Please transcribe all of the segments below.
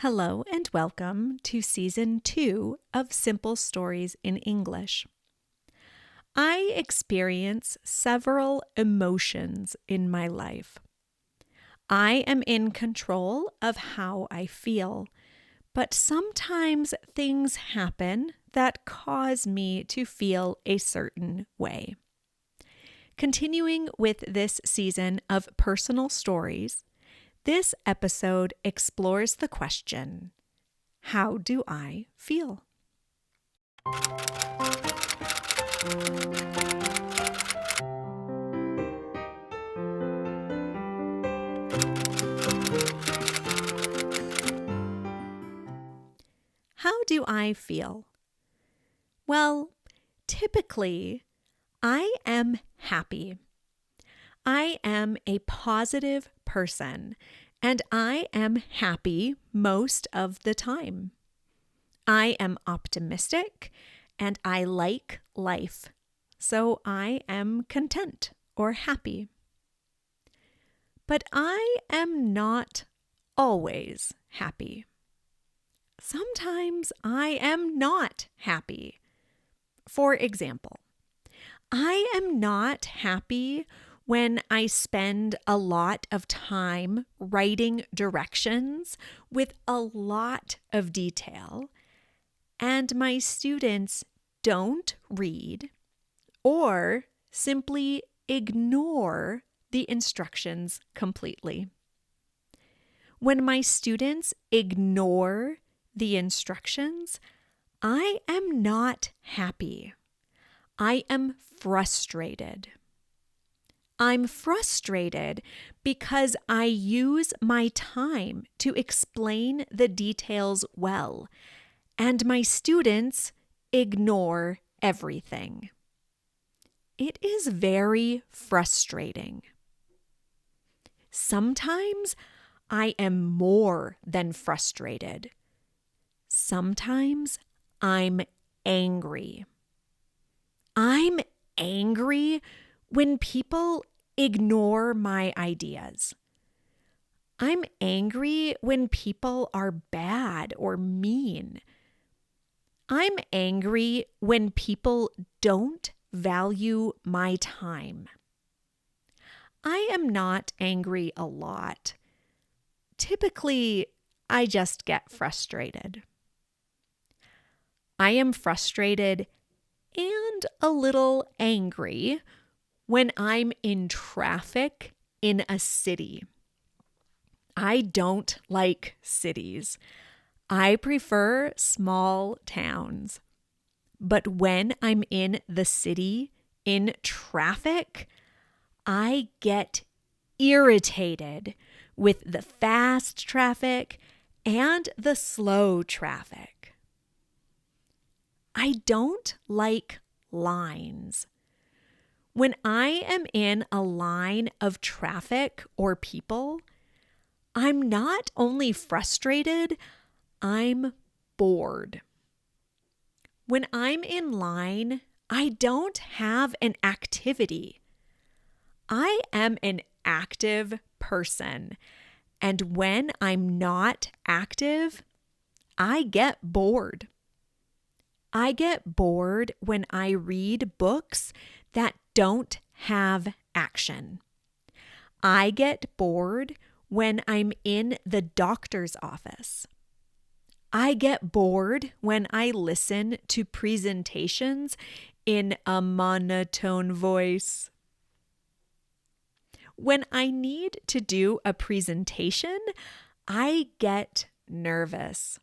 Hello and welcome to Season 2 of Simple Stories in English. I experience several emotions in my life. I am in control of how I feel, but sometimes things happen that cause me to feel a certain way. Continuing with this season of personal stories, this episode explores the question, how do I feel? How do I feel? Well, typically, I am happy. I am a positive person, and I am happy most of the time. I am optimistic, and I like life, so I am content or happy. But I am not always happy. Sometimes I am not happy. For example, I am not happy when I spend a lot of time writing directions with a lot of detail, and my students don't read or simply ignore the instructions completely. When my students ignore the instructions, I am not happy. I am frustrated. I'm frustrated because I use my time to explain the details well, and my students ignore everything. It is very frustrating. Sometimes I am more than frustrated. Sometimes I'm angry. I'm angry when people ignore my ideas. I'm angry when people are bad or mean. I'm angry when people don't value my time. I am not angry a lot. Typically, I just get frustrated. I am frustrated and a little angry when I'm in traffic in a city. I don't like cities. I prefer small towns. But when I'm in the city, in traffic, I get irritated with the fast traffic and the slow traffic. I don't like lines. When I am in a line of traffic or people, I'm not only frustrated, I'm bored. When I'm in line, I don't have an activity. I am an active person, and when I'm not active, I get bored. I get bored when I read books that don't have action. I get bored when I'm in the doctor's office. I get bored when I listen to presentations in a monotone voice. When I need to do a presentation, I get nervous.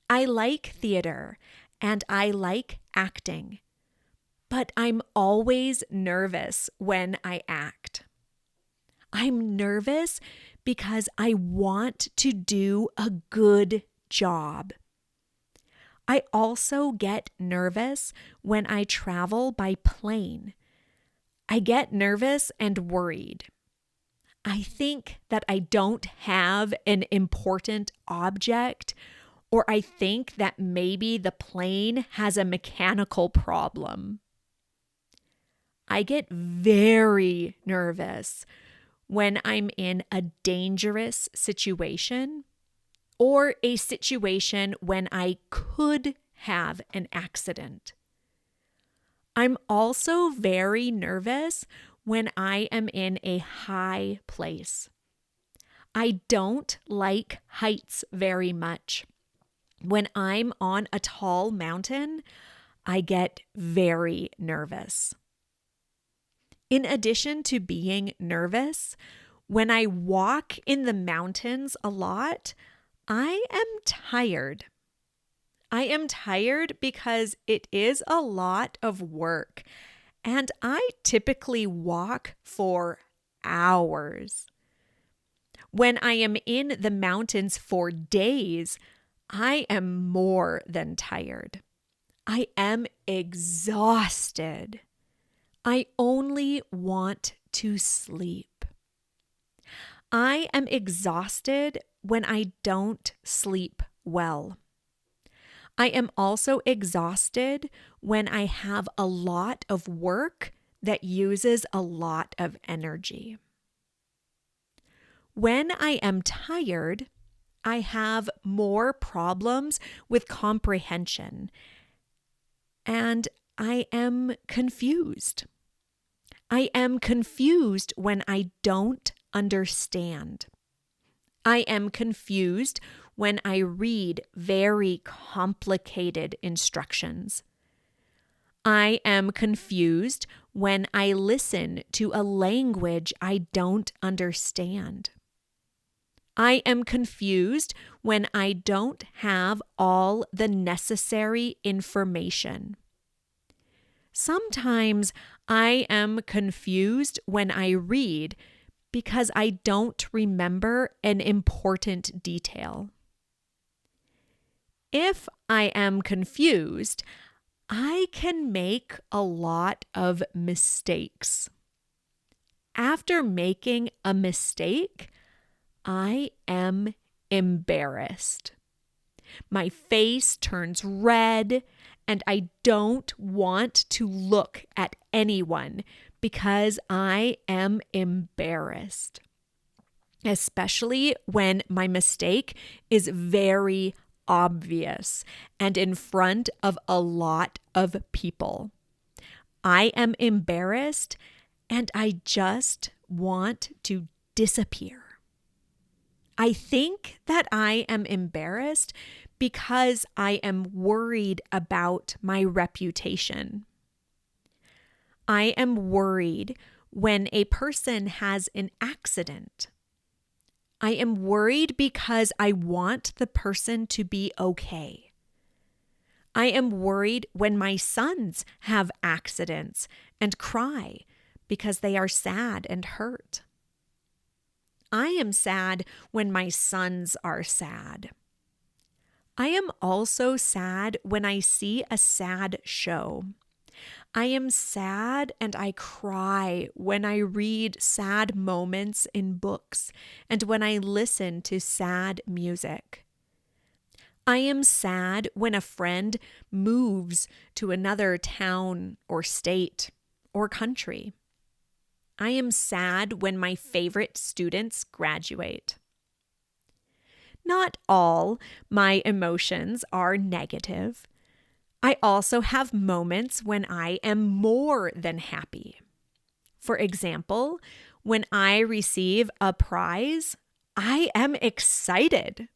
I like theater and I like acting, but I'm always nervous when I act. I'm nervous because I want to do a good job. I also get nervous when I travel by plane. I get nervous and worried. I think that I don't have an important object, or I think that maybe the plane has a mechanical problem. I get very nervous when I'm in a dangerous situation or a situation when I could have an accident. I'm also very nervous when I am in a high place. I don't like heights very much. When I'm on a tall mountain, I get very nervous. In addition to being nervous, when I walk in the mountains a lot, I am tired. I am tired because it is a lot of work, and I typically walk for hours. When I am in the mountains for days, I am more than tired. I am exhausted. I only want to sleep. I am exhausted when I don't sleep well. I am also exhausted when I have a lot of work that uses a lot of energy. When I am tired, I have more problems with comprehension, and I am confused. I am confused when I don't understand. I am confused when I read very complicated instructions. I am confused when I listen to a language I don't understand. I am confused when I don't have all the necessary information. Sometimes I am confused when I read because I don't remember an important detail. If I am confused, I can make a lot of mistakes. After making a mistake, I am embarrassed. My face turns red, and I don't want to look at anyone because I am embarrassed, especially when my mistake is very obvious and in front of a lot of people. I am embarrassed, and I just want to disappear. I think that I am embarrassed because I am worried about my reputation. I am worried when a person has an accident. I am worried because I want the person to be okay. I am worried when my sons have accidents and cry because they are sad and hurt. I am sad when my sons are sad. I am also sad when I see a sad show. I am sad and I cry when I read sad moments in books and when I listen to sad music. I am sad when a friend moves to another town or state or country. I am sad when my favorite students graduate. Not all my emotions are negative. I also have moments when I am more than happy. For example, when I receive a prize, I am excited.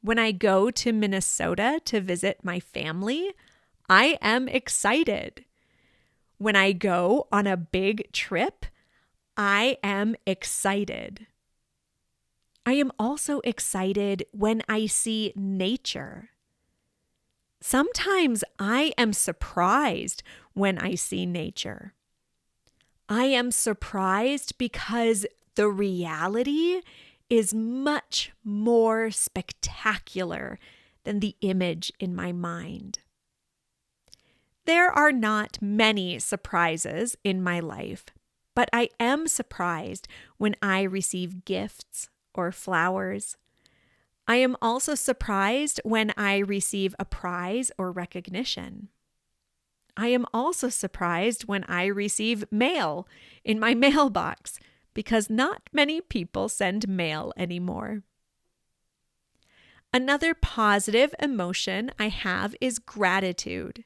When I go to Minnesota to visit my family, I am excited. When I go on a big trip, I am excited. I am also excited when I see nature. Sometimes I am surprised when I see nature. I am surprised because the reality is much more spectacular than the image in my mind. There are not many surprises in my life, but I am surprised when I receive gifts or flowers. I am also surprised when I receive a prize or recognition. I am also surprised when I receive mail in my mailbox because not many people send mail anymore. Another positive emotion I have is gratitude.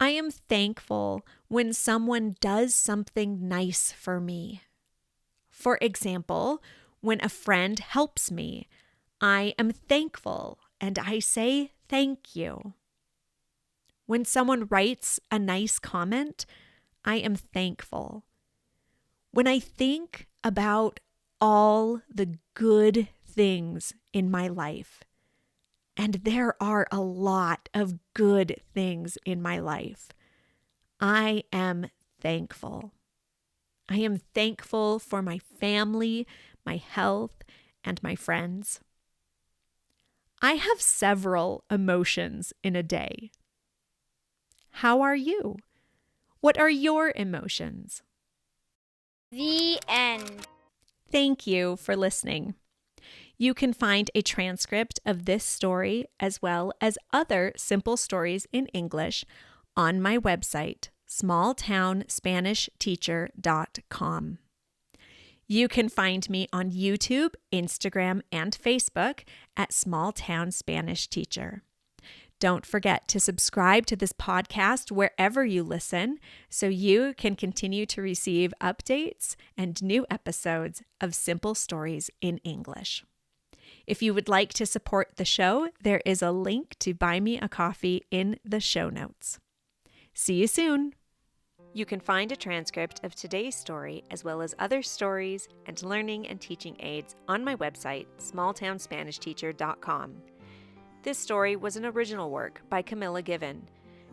I am thankful when someone does something nice for me. For example, when a friend helps me, I am thankful and I say thank you. When someone writes a nice comment, I am thankful. When I think about all the good things in my life, and there are a lot of good things in my life, I am thankful. I am thankful for my family, my health, and my friends. I have several emotions in a day. How are you? What are your emotions? The end. Thank you for listening. You can find a transcript of this story as well as other simple stories in English on my website, smalltownspanishteacher.com. You can find me on YouTube, Instagram, and Facebook at Small Town Spanish Teacher. Don't forget to subscribe to this podcast wherever you listen so you can continue to receive updates and new episodes of Simple Stories in English. If you would like to support the show, there is a link to buy me a coffee in the show notes. See you soon. You can find a transcript of today's story as well as other stories and learning and teaching aids on my website, smalltownspanishteacher.com. This story was an original work by Camilla Given.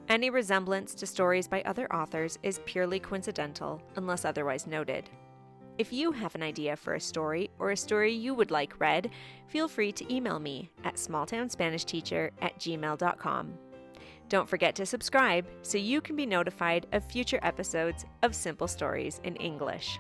Any resemblance to stories by other authors is purely coincidental unless otherwise noted. If you have an idea for a story or a story you would like read, feel free to email me at smalltownspanishteacher@gmail.com. Don't forget to subscribe so you can be notified of future episodes of Simple Stories in English.